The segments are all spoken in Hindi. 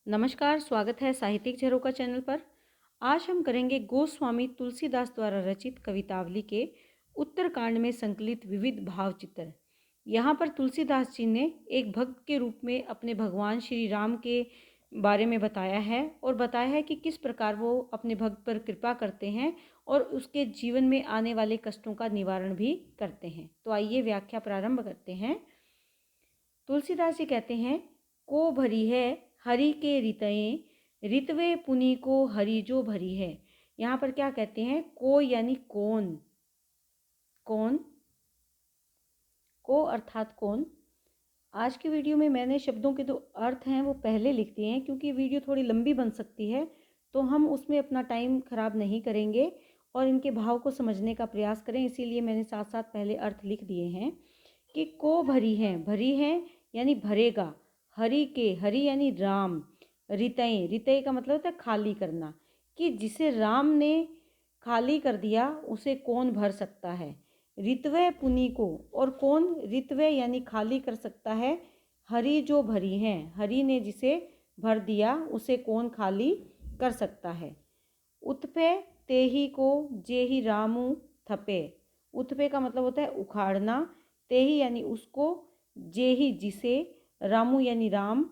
नमस्कार, स्वागत है साहित्यिक झरोखा चैनल पर। आज हम करेंगे गोस्वामी तुलसीदास द्वारा रचित कवितावली के उत्तरकांड में संकलित विविध भाव चित्र। यहाँ पर तुलसीदास जी ने एक भक्त के रूप में अपने भगवान श्री राम के बारे में बताया है और बताया है कि किस प्रकार वो अपने भक्त पर कृपा करते हैं और उसके जीवन में आने वाले कष्टों का निवारण भी करते हैं। तो आइए व्याख्या प्रारंभ करते हैं। तुलसीदास जी कहते हैं, को भरी है हरि के रितएं, रितवे पुनि को हरि जो भरी है। यहाँ पर क्या कहते हैं? को यानी कौन, कौन, को अर्थात कौन। आज की वीडियो में मैंने शब्दों के जो अर्थ हैं वो पहले लिख दिए हैं, क्योंकि वीडियो थोड़ी लंबी बन सकती है, तो हम उसमें अपना टाइम खराब नहीं करेंगे और इनके भाव को समझने का प्रयास करें। इसीलिए मैंने साथ साथ पहले अर्थ लिख दिए हैं कि को भरी है यानी भरेगा, हरि के, हरि यानी राम, रितय, रितय का मतलब होता है खाली करना, कि जिसे राम ने खाली कर दिया उसे कौन भर सकता है। रितवय पुनि को, और कौन रितवय यानी खाली कर सकता है, हरि जो भरी हैं, हरि ने जिसे भर दिया उसे कौन खाली कर सकता है। उत्पे तेही को जेहि रामू थपे, उत्पे का मतलब होता है उखाड़ना, तेही यानी उसको, जेही जिसे, रामू यानी राम,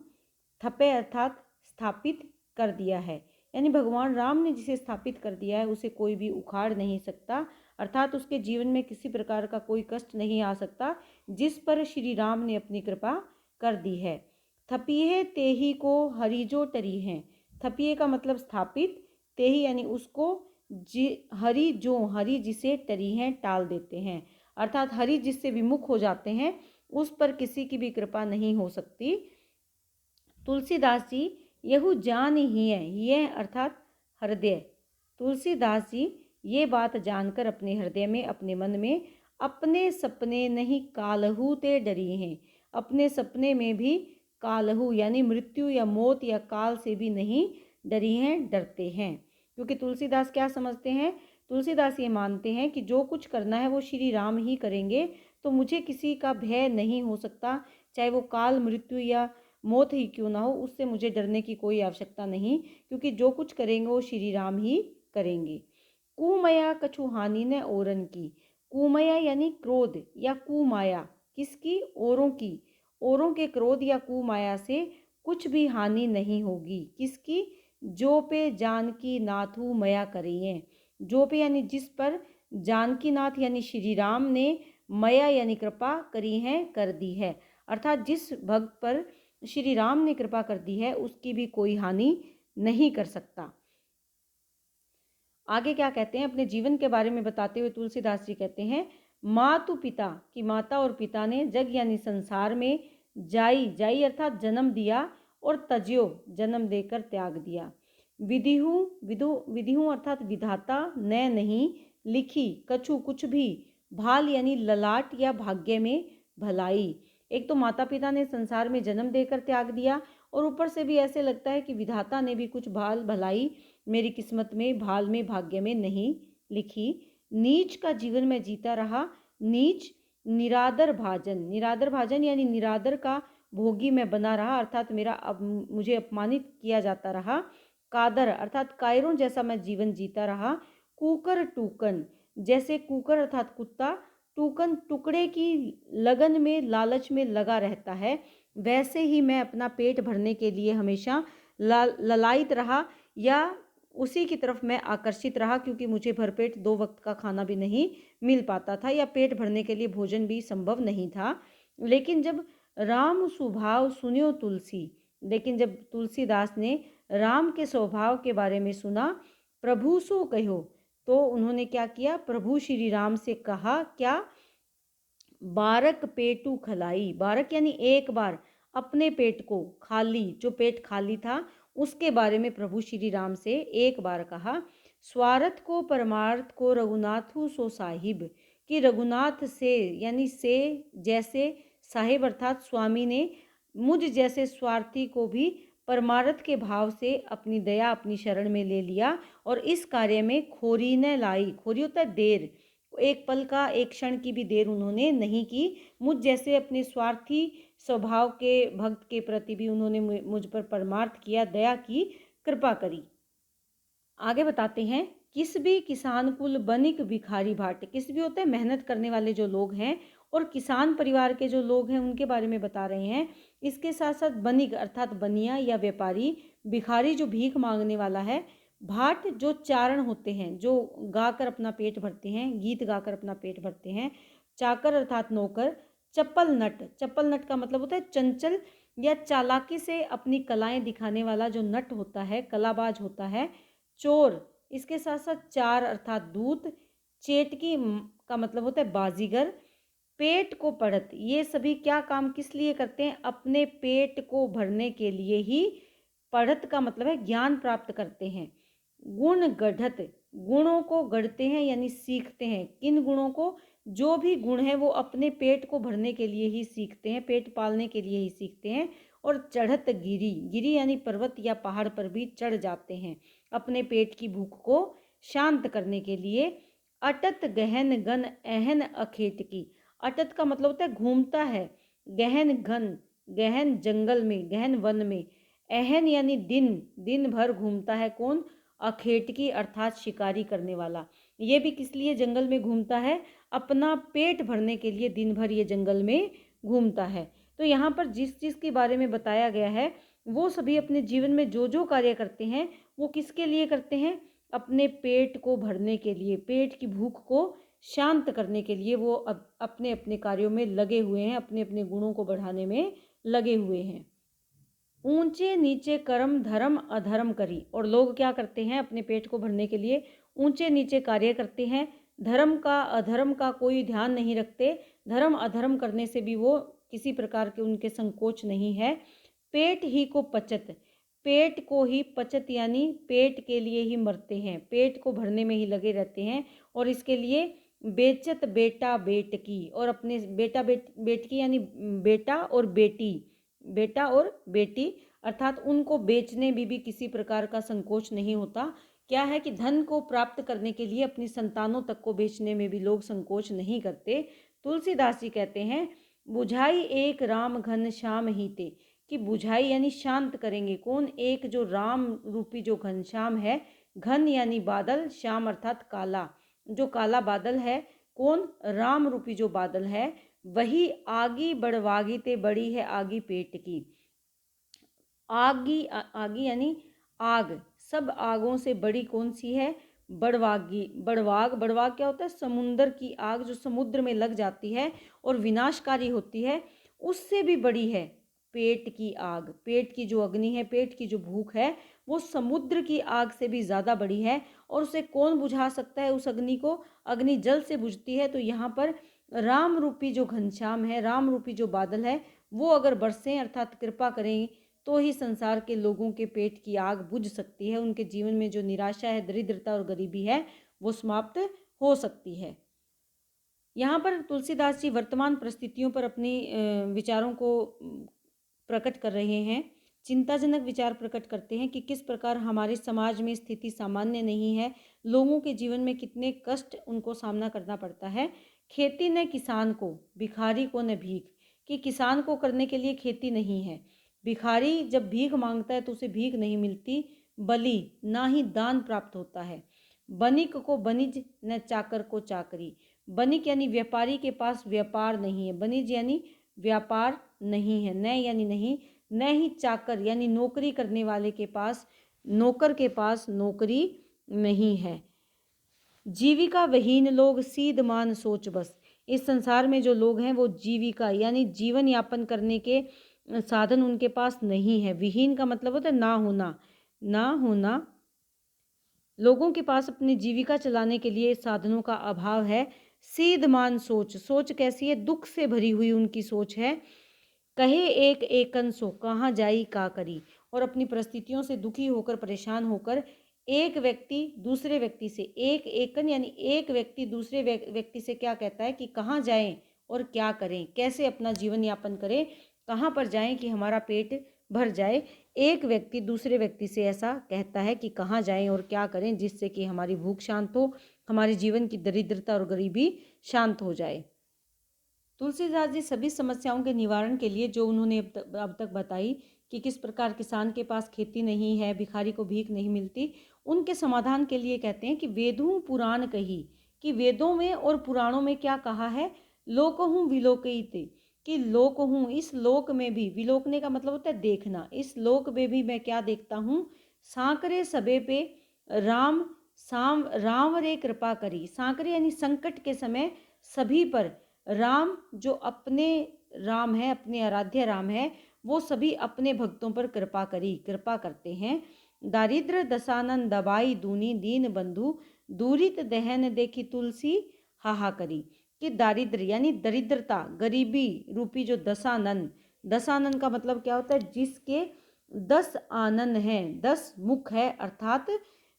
थपे अर्थात स्थापित कर दिया है। यानी भगवान राम ने जिसे स्थापित कर दिया है उसे कोई भी उखाड़ नहीं सकता, अर्थात उसके जीवन में किसी प्रकार का कोई कष्ट नहीं आ सकता जिस पर श्री राम ने अपनी कृपा कर दी है। थपिये तेही को हरिजो टरी हैं, थपिये का मतलब स्थापित, तेही यानी उसको, हरि जो, हरि जिसे टरी हैं टाल देते हैं, अर्थात हरि जिससे विमुख हो जाते हैं उस पर किसी की भी कृपा नहीं हो सकती। तुलसीदास जी यहू जान ही है अर्थात हृदय। तुलसीदास जी ये बात जानकर अपने हृदय में, अपने मन में, अपने सपने नहीं कालहू ते डरी हैं, अपने सपने में भी कालहू यानी मृत्यु या मौत या काल से भी नहीं डरी हैं, डरते हैं। क्योंकि तुलसीदास क्या समझते हैं? तुलसीदास ये मानते हैं कि जो कुछ करना है वो श्री राम ही करेंगे, तो मुझे किसी का भय नहीं हो सकता, चाहे वो काल, मृत्यु या मौत ही क्यों ना हो, उससे मुझे डरने की कोई आवश्यकता नहीं, क्योंकि जो कुछ करेंगे वो श्री राम ही करेंगे। कुमया कछु हानि न औरन की, कुमया यानी क्रोध या कुमाया, किसकी? औरों की, औरों के क्रोध या कुमाया से कुछ भी हानि नहीं होगी। किसकी? जो पे जानकी नाथू मया करी है, जो पे यानी जिस पर जानकी नाथ यानी श्री राम ने मया यानी कृपा करी है, कर दी है, अर्थात जिस भक्त पर श्री राम ने कृपा कर दी है उसकी भी कोई हानि नहीं कर सकता। आगे क्या कहते हैं? अपने जीवन के बारे में बताते हुए तुलसीदास जी कहते हैं, मातु पिता, की माता और पिता ने जग यानी संसार में, जाई, जाई अर्थात जन्म दिया, और तज्यो जन्म देकर त्याग दिया। विधिहु, विदु, विधिहु अर्थात विधाता, न नहीं, लिखी, कछु कुछ भी, भाल यानी ललाट या भाग्य में भलाई। एक तो माता पिता ने संसार में जन्म देकर त्याग दिया, और ऊपर से भी ऐसे लगता है कि विधाता ने भी कुछ भाल भलाई मेरी किस्मत में, भाल में, भाग्य में नहीं लिखी। नीच का जीवन में जीता रहा, नीच, निरादर भाजन, निरादर भाजन यानी निरादर का भोगी मैं बना रहा, अर्थात मेरा अब मुझे अपमानित किया जाता रहा। कादर अर्थात कायरों जैसा मैं जीवन जीता रहा। कुकर टूकन, जैसे कुकर अर्थात कुत्ता, टूकन टुकड़े की लगन में, लालच में लगा रहता है, वैसे ही मैं अपना पेट भरने के लिए हमेशा ललायित रहा, या उसी की तरफ मैं आकर्षित रहा, क्योंकि मुझे भरपेट 2 वक्त का खाना भी नहीं मिल पाता था, या पेट भरने के लिए भोजन भी संभव नहीं था। लेकिन जब राम स्वभाव सुनियो तुलसी, लेकिन जब तुलसीदास ने राम के स्वभाव के बारे में सुना, प्रभु सो कहो, तो उन्होंने क्या किया? प्रभु श्री राम से कहा क्या? बारक पेटू खलाई, बारक यानी एक बार, अपने पेट को खाली, जो पेट खाली था उसके बारे में प्रभु श्री राम से एक बार कहा। स्वार्थ को परमार्थ को रघुनाथु सो साहिब, कि रघुनाथ से यानी से, जैसे, साहिब अर्थात स्वामी ने मुझ जैसे स्वार्थी को भी परमार्थ के भाव से अपनी दया, अपनी शरण में ले लिया, और इस कार्य में खोरी न लाई, खोरी होता है देर, एक पल का, एक क्षण की भी देर उन्होंने नहीं की। मुझ जैसे अपने स्वार्थी स्वभाव के भक्त के प्रति भी उन्होंने मुझ पर परमार्थ किया, दया की, कृपा करी। आगे बताते हैं, किस भी किसान कुल बनिक भिखारी भाट। किस भी होते हैं मेहनत करने वाले जो लोग हैं, और किसान परिवार के जो लोग हैं उनके बारे में बता रहे हैं। इसके साथ साथ बनिक अर्थात बनिया या व्यापारी, भिखारी जो भीख मांगने वाला है, भाट जो चारण होते हैं, जो गाकर अपना पेट भरते हैं, गीत गाकर अपना पेट भरते हैं, चाकर अर्थात नौकर, चप्पल नट। चप्पल नट का मतलब होता है चंचल या चालाकी से अपनी कलाएं दिखाने वाला जो नट होता है, कलाबाज होता है, चोर। इसके साथ साथ चार अर्थात दूत, चेटकी का मतलब होता है बाजीगर, पेट को पढ़त। ये सभी क्या काम किस लिए करते हैं? अपने पेट को भरने के लिए ही। पढ़त का मतलब है ज्ञान प्राप्त करते हैं। गुण गढ़त, गुणों को गढ़ते हैं यानी सीखते हैं। किन गुणों को? जो भी गुण है वो अपने पेट को भरने के लिए ही सीखते हैं, पेट पालने के लिए ही सीखते हैं। और चढ़त गिरी, गिरी यानी पर्वत या पहाड़ पर भी चढ़ जाते हैं अपने पेट की भूख को शांत करने के लिए। अटत गहन गन एहन अखेट की। अटत का मतलब होता है घूमता है, गहन घन, गहन जंगल में, गहन वन में, एहन यानी दिन, दिन भर घूमता है। कौन? अखेटकी अर्थात शिकारी करने वाला। ये भी किस लिए जंगल में घूमता है? अपना पेट भरने के लिए दिन भर ये जंगल में घूमता है। तो यहाँ पर जिस चीज़ के बारे में बताया गया है वो सभी अपने जीवन में जो जो कार्य करते हैं वो किसके लिए करते हैं? अपने पेट को भरने के लिए, पेट की भूख को शांत करने के लिए वो अपने अपने कार्यों में लगे हुए हैं, अपने अपने गुणों को बढ़ाने में लगे हुए हैं। ऊंचे नीचे कर्म धर्म अधर्म करी। और लोग क्या करते हैं? अपने पेट को भरने के लिए ऊंचे नीचे कार्य करते हैं, धर्म का अधर्म का कोई ध्यान नहीं रखते। धर्म अधर्म करने से भी वो किसी प्रकार के उनके संकोच नहीं है। पेट ही को पचत, पेट को ही पचत यानी पेट के लिए ही मरते हैं, पेट को भरने में ही लगे रहते हैं। और इसके लिए बेचत बेटा बेटकी, और अपने बेटा बेटकी यानी बेटा और बेटी, बेटा और बेटी अर्थात उनको बेचने में भी किसी प्रकार का संकोच नहीं होता। क्या है कि धन को प्राप्त करने के लिए अपनी संतानों तक को बेचने में भी लोग संकोच नहीं करते। तुलसीदास जी कहते हैं, बुझाई एक राम घन श्याम ही ते। कि बुझाई यानी शांत करेंगे कौन? एक जो राम रूपी जो घनश्याम है, घन यानी बादल, श्याम अर्थात काला, जो काला बादल है, कौन? राम रूपी जो बादल है, वही आगी बढ़वागी ते बड़ी है आगी पेट की। आगी आगी यानी आग, सब आगों से बड़ी कौन सी है? बड़वागी। बड़वाग, बड़वाग क्या होता है? समुद्र की आग जो समुद्र में लग जाती है और विनाशकारी होती है, उससे भी बड़ी है पेट की आग। पेट की जो अग्नि है, पेट की जो भूख है, वो समुद्र की आग से भी ज़्यादा बड़ी है। और उसे कौन बुझा सकता है? उस अग्नि को अग्नि जल से बुझती है। तो यहाँ पर राम रूपी जो घनश्याम है, राम रूपी जो बादल है, वो अगर बरसें अर्थात कृपा करें तो ही संसार के लोगों के पेट की आग बुझ सकती है। उनके जीवन में जो निराशा है, दरिद्रता और गरीबी है, वो समाप्त हो सकती है। यहाँ पर तुलसीदास जी वर्तमान परिस्थितियों पर अपनी विचारों को प्रकट कर रहे हैं। चिंताजनक विचार प्रकट करते हैं कि किस प्रकार हमारे समाज में स्थिति सामान्य नहीं है, लोगों के जीवन में कितने कष्ट उनको सामना करना पड़ता है। खेती न किसान को, भिखारी को न भीख। कि किसान को करने के लिए खेती नहीं है, भिखारी जब भीख मांगता है तो उसे भीख नहीं मिलती, बलि ना ही दान प्राप्त होता है। बनिक को बनिज न चाकर को चाकरी। बनिक यानी व्यापारी के पास व्यापार नहीं है, बनिज यानी व्यापार नहीं है, न यानी नहीं, न ही चाकर यानी नौकरी करने वाले के पास, नौकर के पास नौकरी नहीं है। जीविका विहीन लोग सीध मान सोच बस। इस संसार में जो लोग हैं वो जीविका यानी जीवन यापन करने के साधन उनके पास नहीं है। विहीन का मतलब होता है ना होना, ना होना। लोगों के पास अपनी जीविका चलाने के लिए साधनों का अभाव है। सीधमान सोच, सोच कैसी है? दुख से भरी हुई उनकी सोच है। कहे एक एकन सो कहाँ जाई का करी। और अपनी परिस्थितियों से दुखी होकर, परेशान होकर, एक व्यक्ति दूसरे व्यक्ति से, एक एकन यानी एक व्यक्ति दूसरे व्यक्ति से क्या कहता है कि कहाँ जाएं और क्या करें, कैसे अपना जीवन यापन करें, कहाँ पर जाएं कि हमारा पेट भर जाए। एक व्यक्ति दूसरे व्यक्ति से ऐसा कहता है कि कहाँ जाएं और क्या करें जिससे कि हमारी भूख शांत हो, हमारे जीवन की दरिद्रता और गरीबी शांत हो जाए। तुलसीदास जी सभी समस्याओं के निवारण के लिए जो उन्होंने अब तक बताई कि किस प्रकार किसान के पास खेती नहीं है, भिखारी को भीख नहीं मिलती, उनके समाधान के लिए कहते हैं कि वेदों पुराण कही, कि वेदों में और पुराणों में क्या कहा है, लोकहूँ विलोकयिते, कि लोक हूँ, इस लोक में भी, विलोकने का मतलब होता है देखना, इस लोक में भी मैं क्या देखता हूँ, सांकरे सबे पे राम राम रे कृपा करी। सांकरे यानी संकट के समय सभी पर राम, जो अपने राम है, अपने आराध्य राम है, वो सभी अपने भक्तों पर कृपा करी, कृपा करते हैं। दारिद्र दशानन दबाई दूनी दीन बंधु, दूरित दहन देखी तुलसी हाहा करी, कि दारिद्र यानी दरिद्रता, गरीबी रूपी जो दशानन, दशानन का मतलब क्या होता है, जिसके 10 आनन हैं, 10 मुख है, अर्थात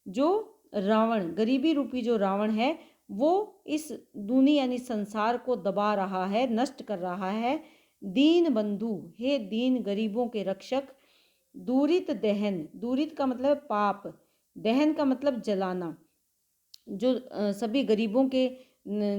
जो रावण, गरीबी रूपी जो रावण है, वो इस दुनिया यानी संसार को दबा रहा है, नष्ट कर रहा है। दीन बंधु, हे दीन गरीबों के रक्षक। दूरित दहन, दूरित का मतलब पाप, दहन का मतलब जलाना। जो सभी गरीबों के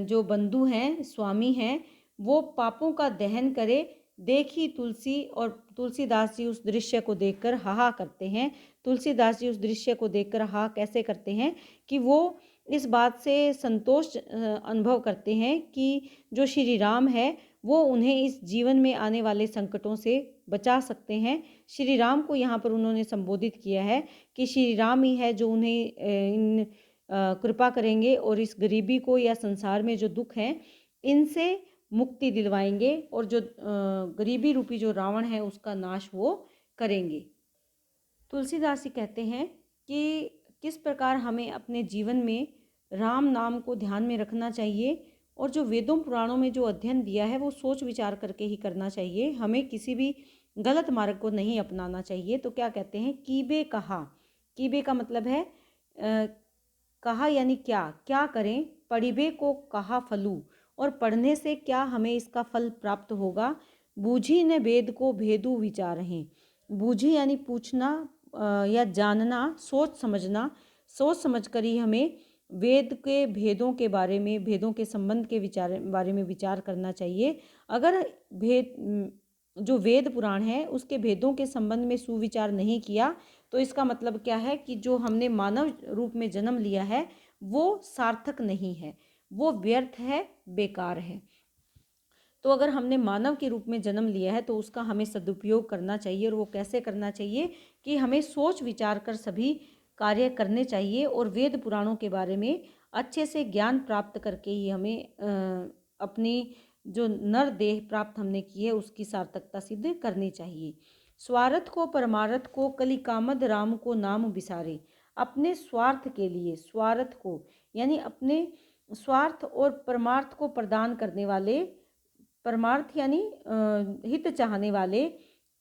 जो बंधु हैं, स्वामी हैं, वो पापों का दहन करे। देखी तुलसी, और तुलसीदास जी उस दृश्य को देखकर हाहा करते हैं। तुलसीदास जी उस दृश्य को देखकर हा कैसे करते हैं कि वो इस बात से संतोष अनुभव करते हैं कि जो श्री राम है वो उन्हें इस जीवन में आने वाले संकटों से बचा सकते हैं। श्री राम को यहाँ पर उन्होंने संबोधित किया है कि श्री राम ही है जो उन्हें इन कृपा करेंगे और इस गरीबी को या संसार में जो दुख हैं इनसे मुक्ति दिलवाएंगे, और जो गरीबी रूपी जो रावण है उसका नाश वो करेंगे। तुलसीदास जी कहते हैं कि किस प्रकार हमें अपने जीवन में राम नाम को ध्यान में रखना चाहिए, और जो वेदों पुराणों में जो अध्ययन दिया है वो सोच विचार करके ही करना चाहिए, हमें किसी भी गलत मार्ग को नहीं अपनाना चाहिए। तो क्या कहते हैं, कीबे कहा, कीबे का मतलब है कहा यानी क्या, क्या करें, पढ़िबे को कहा फलू, और पढ़ने से क्या हमें इसका फल प्राप्त होगा। बूझी ने वेद को भेदू विचारहें, बूझी यानी पूछना या जानना, सोच समझना, सोच समझ कर ही हमें वेद के भेदों के बारे में, भेदों के संबंध के बारे में विचार करना चाहिए। अगर जो वेद पुराण है उसके भेदों के संबंध में सुविचार नहीं किया तो इसका मतलब क्या है कि जो हमने मानव रूप में जन्म लिया है वो सार्थक नहीं है, वो व्यर्थ है, बेकार है। तो अगर हमने मानव के रूप में जन्म लिया है तो उसका हमें सदुपयोग करना चाहिए, और वो कैसे करना चाहिए कि हमें सोच विचार कर सभी कार्य करने चाहिए, और वेद पुराणों के बारे में अच्छे से ज्ञान प्राप्त करके ही हमें अपनी जो नर देह प्राप्त हमने की है उसकी सार्थकता सिद्ध करनी चाहिए। स्वार्थ को परमार्थ को कली कामद राम को नाम बिसारे, अपने स्वार्थ के लिए, स्वार्थ को यानी अपने स्वार्थ और परमार्थ को प्रदान करने वाले, परमार्थ यानी हित चाहने वाले,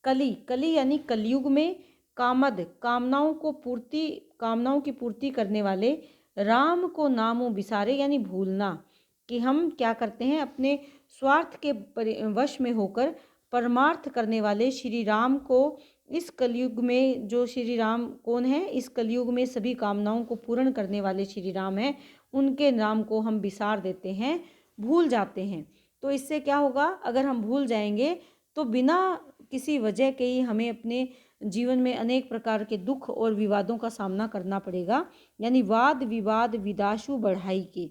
कली, कली यानी कलयुग में, कामद कामनाओं को पूर्ति, कामनाओं की पूर्ति करने वाले, राम को नामो बिसारे यानी भूलना, कि हम क्या करते हैं अपने स्वार्थ के वश में होकर परमार्थ करने वाले श्री राम को, इस कलयुग में जो श्री राम कौन है, इस कलयुग में सभी कामनाओं को पूर्ण करने वाले श्री राम हैं, उनके नाम को हम बिसार देते हैं, भूल जाते हैं। तो इससे क्या होगा, अगर हम भूल जाएंगे तो बिना किसी वजह के ही हमें अपने जीवन में अनेक प्रकार के दुख और विवादों का सामना करना पड़ेगा, यानी वाद विवाद विदाशु बढ़ाई के,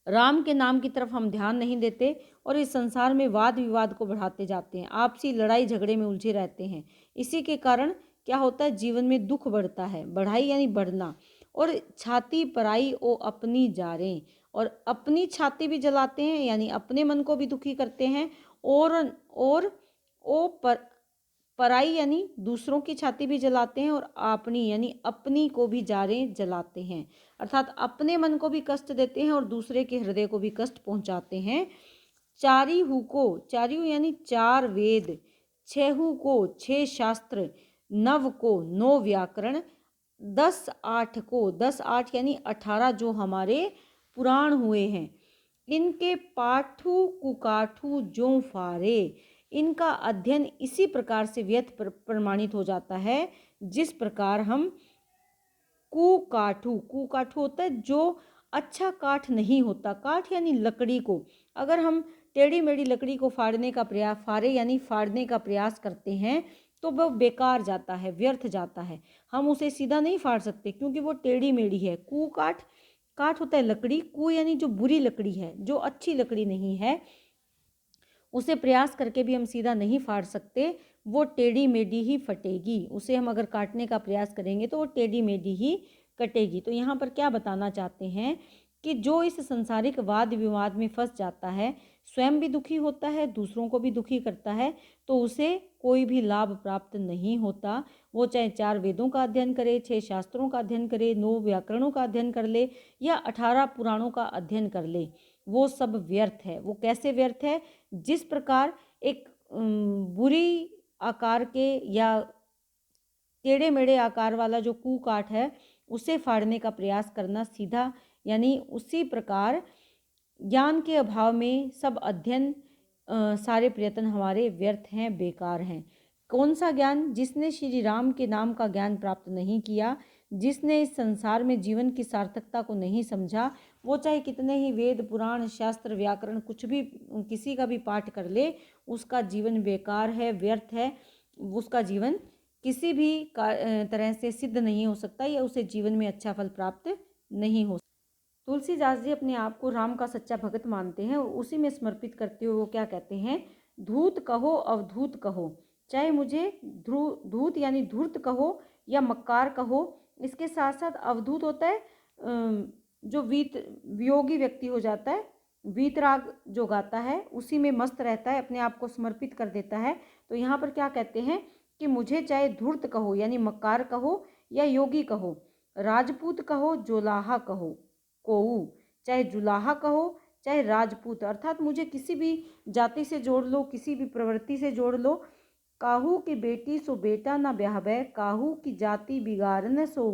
राम के नाम की तरफ हम ध्यान नहीं देते और इस संसार में वाद विवाद को बढ़ाते जाते हैं, आपसी लड़ाई झगड़े में उलझे रहते हैं। इसी के कारण क्या होता है, जीवन में दुख बढ़ता है, बढ़ाई यानी बढ़ना, और छाती पराई ओ अपनी जारें, और अपनी छाती भी जलाते हैं यानी अपने मन को भी दुखी करते हैं, और ओ पराई यानी दूसरों की छाती भी जलाते हैं, और अपनी यानी अपनी को भी जारें जलाते हैं, अर्थात अपने मन को भी कष्ट देते हैं और दूसरे के हृदय को भी कष्ट पहुंचाते हैं। चारिहू को, चारिहू यानी 4 वेद, छहू को 6 शास्त्र, नव को 9 व्याकरण, 10 8 को 10 8 यानी 18 जो हमारे पुराण हुए हैं, इनके पाठू कुकाठू जो फारे, इनका अध्ययन इसी प्रकार से व्यर्थ प्रमाणित हो जाता है जिस प्रकार हम कुकाठू, कुकाठू होता है जो अच्छा काठ नहीं होता, काठ यानी लकड़ी को अगर हम टेढ़ी मेढ़ी लकड़ी को फाड़ने का प्रयास, फाड़े यानी फाड़ने का प्रयास करते हैं तो वह बेकार जाता है, व्यर्थ जाता है। हम उसे सीधा नहीं फाड़ सकते क्योंकि वो टेढ़ी मेढ़ी है। कू काठ, काठ होता है लकड़ी, कू यानी जो बुरी लकड़ी है, जो अच्छी लकड़ी नहीं है, उसे प्रयास करके भी हम सीधा नहीं फाड़ सकते, वो टेढ़ी मेढ़ी ही फटेगी। उसे हम अगर काटने का प्रयास करेंगे तो वो टेढ़ी मेढ़ी ही कटेगी। तो यहाँ पर क्या बताना चाहते हैं कि जो इस संसारिक वाद विवाद में फंस जाता है, स्वयं भी दुखी होता है, दूसरों को भी दुखी करता है, तो उसे कोई भी लाभ प्राप्त नहीं होता। वो चाहे 4 वेदों का अध्ययन करे, 6 शास्त्रों का अध्ययन करे, 9 व्याकरणों का अध्ययन कर ले या 18 पुराणों का अध्ययन कर ले, वो सब व्यर्थ है। वो कैसे व्यर्थ है? जिस प्रकार एक बुरी आकार के या टेढ़े मेढ़े आकार वाला जो कू काठ है उसे फाड़ने का प्रयास करना सीधा, यानी उसी प्रकार ज्ञान के अभाव में सब अध्ययन, सारे प्रयत्न हमारे व्यर्थ हैं, बेकार हैं। कौन सा ज्ञान? जिसने श्री राम के नाम का ज्ञान प्राप्त नहीं किया, जिसने इस संसार में जीवन की सार्थकता को नहीं समझा, वो चाहे कितने ही वेद पुराण शास्त्र व्याकरण कुछ भी, किसी का भी पाठ कर ले, उसका जीवन बेकार है, व्यर्थ है। उसका जीवन किसी भी तरह से सिद्ध नहीं हो सकता या उसे जीवन में अच्छा फल प्राप्त नहीं हो सकता। तुलसीदास जी अपने आप को राम का सच्चा भगत मानते हैं और उसी में समर्पित करते हुए वो क्या कहते हैं? धूत कहो अवधूत कहो, चाहे मुझे धूत यानी धूर्त कहो या मक्कार कहो। इसके साथ साथ अवधूत होता है जो वियोगी व्यक्ति हो जाता है, वीतराग जो गाता है उसी में मस्त रहता है, अपने आप को समर्पित कर देता है। तो यहाँ पर क्या कहते हैं कि मुझे चाहे धूर्त कहो यानी मक्कार कहो या योगी कहो, राजपूत कहो, जोलाहा कहो, कोऊ, चाहे जुलाहा कहो चाहे राजपूत, अर्थात मुझे किसी भी जाति से जोड़ लो, किसी भी प्रवृत्ति से जोड़ लो। काहू की बेटी सो बेटा ना ब्याहबे, काहू की जाति बिगाड़ न सो।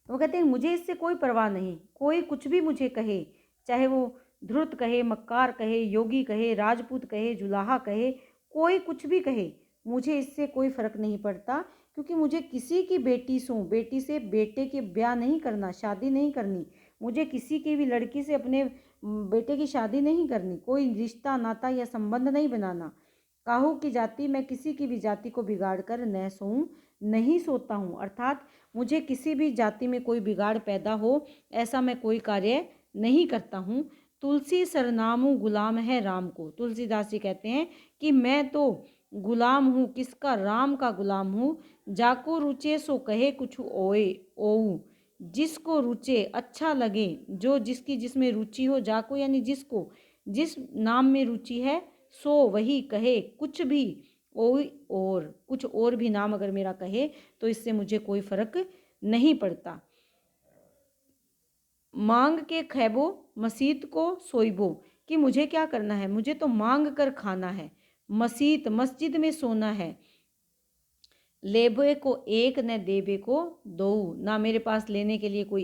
वो कहते हैं मुझे इससे कोई परवाह नहीं, कोई कुछ भी मुझे कहे, चाहे वो धृत कहे, मक्कार कहे, योगी कहे, राजपूत कहे, जुलाहा कहे, कोई कुछ भी कहे, मुझे इससे कोई फर्क नहीं पड़ता, क्योंकि मुझे किसी की बेटी बेटी से बेटे के ब्याह नहीं करना, शादी नहीं करनी, मुझे किसी की भी लड़की से अपने बेटे की शादी नहीं करनी, कोई रिश्ता नाता या संबंध नहीं बनाना। काहू की जाति, मैं किसी की भी जाति को बिगाड़ कर न सोऊं, नहीं सोता हूँ, अर्थात मुझे किसी भी जाति में कोई बिगाड़ पैदा हो ऐसा मैं कोई कार्य नहीं करता हूँ। तुलसी सरनामू गुलाम है राम को। तुलसीदास जी कहते हैं कि मैं तो गुलाम हूँ, किसका? राम का गुलाम हूँ। जाको रुचे सो कहे कुछ ओए ओऊ, जिसको रुचे अच्छा लगे, जो जिसकी जिसमें रुचि हो, जाको यानी जिसको जिस नाम में रुचि है, सो वही कहे कुछ भी, और कुछ और भी नाम अगर मेरा कहे तो इससे मुझे कोई फर्क नहीं पड़ता। मांग के खैबो मसीत को सोइबो, कि मुझे क्या करना है? मुझे तो मांग कर खाना है, मसीत मस्जिद में सोना है। लेबे को एक न देबे को दो, ना मेरे पास लेने के लिए कोई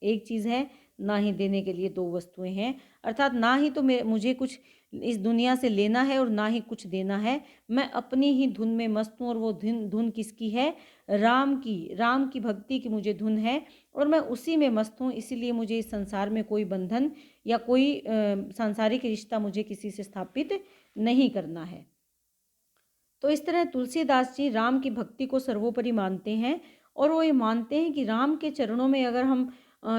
एक चीज़ है, ना ही देने के लिए 2 वस्तुएं हैं, अर्थात ना ही तो मुझे कुछ इस दुनिया से लेना है और ना ही कुछ देना है। मैं अपनी ही धुन में मस्त हूँ, और वो धुन किसकी है? राम की भक्ति की मुझे धुन है और मैं उसी में मस्त हूँ। इसीलिए मुझे इस संसार में कोई बंधन या कोई सांसारिक रिश्ता मुझे किसी से स्थापित नहीं करना है। तो इस तरह तुलसीदास जी राम की भक्ति को सर्वोपरि मानते हैं और वो ये मानते हैं कि राम के चरणों में अगर हम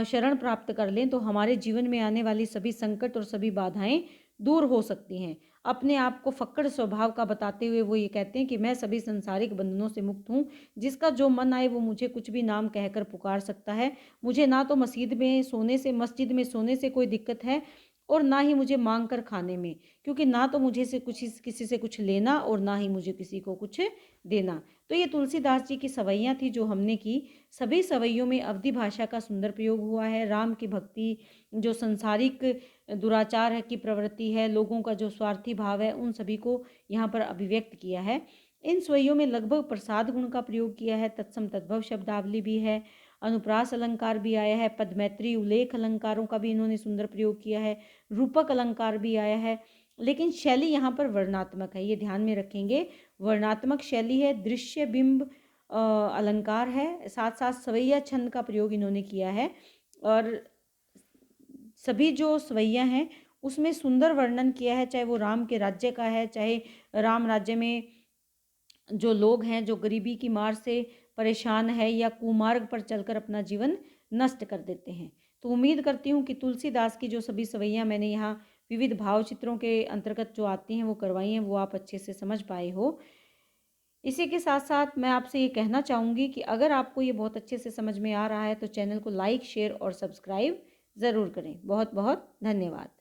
शरण प्राप्त कर लें तो हमारे जीवन में आने वाली सभी संकट और सभी बाधाएं दूर हो सकती हैं। अपने आप को फक्कड़ स्वभाव का बताते हुए वो ये कहते हैं कि मैं सभी संसारिक बंधनों से मुक्त हूँ, जिसका जो मन आए वो मुझे कुछ भी नाम कहकर पुकार सकता है। मुझे ना तो मस्जिद में सोने से कोई दिक्कत है और ना ही मुझे मांग कर खाने में, क्योंकि ना तो मुझे से कुछ किसी से कुछ लेना और ना ही मुझे किसी को कुछ देना। तो ये तुलसीदास जी की सवैयाँ थी जो हमने की। सभी सवैयों में अवधि भाषा का सुंदर प्रयोग हुआ है। राम की भक्ति, जो संसारिक दुराचार है की प्रवृत्ति है, लोगों का जो स्वार्थी भाव है, उन सभी को यहाँ पर अभिव्यक्त किया है। इन स्वैयों में लगभग प्रसाद गुण का प्रयोग किया है, तत्सम तद्भव शब्दावली भी है, अनुप्रास अलंकार भी आया है, पदमैत्री उल्लेख अलंकारों का भी इन्होंने सुंदर प्रयोग किया है, रूपक अलंकार भी आया है। लेकिन शैली यहाँ पर वर्णात्मक है, ये ध्यान में रखेंगे। वर्णात्मक शैली है, दृश्य बिंब अलंकार है, साथ साथ सवैया छंद का प्रयोग इन्होंने किया है। और सभी जो सवैया हैं उसमें सुंदर वर्णन किया है, चाहे वो राम के राज्य का है, चाहे राम राज्य में जो लोग हैं जो गरीबी की मार से परेशान है या कुमार्ग पर चलकर अपना जीवन नष्ट कर देते हैं। तो उम्मीद करती हूँ कि तुलसीदास की जो सभी सवैयाँ मैंने यहाँ विविध भाव चित्रों के अंतर्गत जो आती हैं वो करवाई हैं, वो आप अच्छे से समझ पाए हो। इसी के साथ साथ मैं आपसे ये कहना चाहूँगी कि अगर आपको ये बहुत अच्छे से समझ में आ रहा है तो चैनल को लाइक, शेयर और सब्सक्राइब ज़रूर करें। बहुत बहुत धन्यवाद।